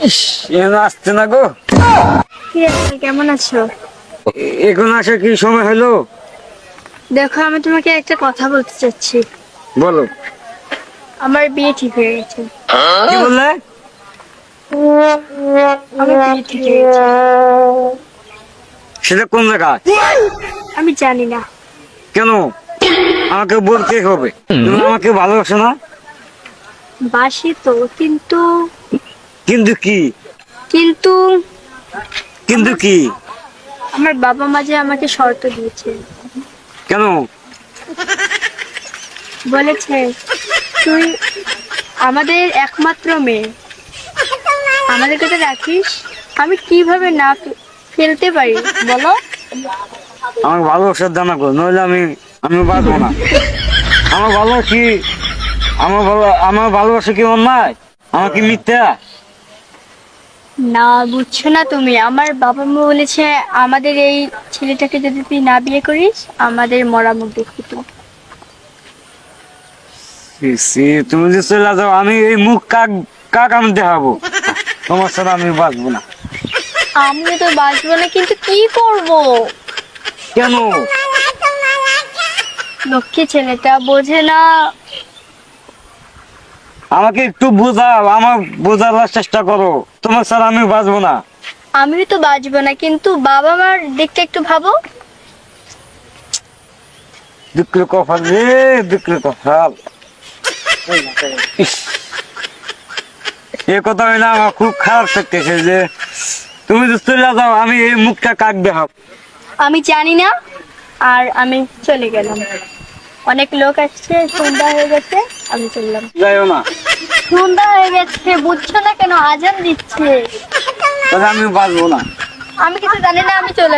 ইস, এখনো আসছে না গো। কি রে, তুমি কেমন আছো? এখন আসা কি সময় হলো? দেখো, আমি তোমাকে একটা কথা বলতে চাচ্ছি। বলো। আমার বিয়ে ঠিক হয়ে গেছে। কি বললে? আমার বিয়ে ঠিক হয়ে গেছে। সেটা কোন জায়গায়? আমি জানি না। কেন? আমাকে বলতে হবে। তুমি আমাকে ভালোবাসো না? বাসি তো, কিন্তু কিন্তু কি? কিন্তু কিন্তু কি? আমার বাবা মা যে আমাকে শর্ত দিয়েছে। কেন? বলেছে, তুই আমাদের একমাত্র মেয়ে, আমাদের কথা রাখিস। আমি কিভাবে না ফেলতে পারি বলো? আমাকে ভালোবাসার দানা করো, নইলে আমি বাঁচবো না। আমার ভালো কি? আমার ভালোবাসা কি অন্যায়? আমার কি মিথ্যা? না, বুঝছো না তুমি। আমার বাবা মা বলেছে, আমাদের এই ছেলেটাকে যদি তুই না বিয়ে করিস, আমাদের মরা মুখ দেখবি তুই। ছি, ছি, তুমি যে চলে যাও, আমি এই মুখ কাক কাক আমি দেখাবো? তোমার সাথে আমি বাঁচবো না। আমিও তো বাঁচবো না, কিন্তু কি করব? কেন? লক্ষ্মী ছেলেটা বোঝে না। আমাকে একটু বোঝাও, আমার বোঝার চেষ্টা করো। তোমার সাথে আমি বাঁচবো না। আমিও তো বাঁচবো না, কিন্তু বাবা মার দিকটা একটু ভাবো। দুঃখের কপাল রে, দুঃখের কপাল। ইস, এ কথা হইলে আমার খুব খারাপ থাকতেছে যে তুমি যে চলে যাও, আমি এই মুখটা কাক দেখাবো? আমি জানি না, আর আমি চলে গেলাম। অনেক লোক আসছে, সন্ধ্যা হয়ে গেছে, আমি চললাম। যাইও না। সন্ধ্যা হয়ে গেছে, বুঝছো না কেন? আজান দিচ্ছে। তাহলে আমি বাঁচবো না। আমি কিছু জানি না, আমি চলে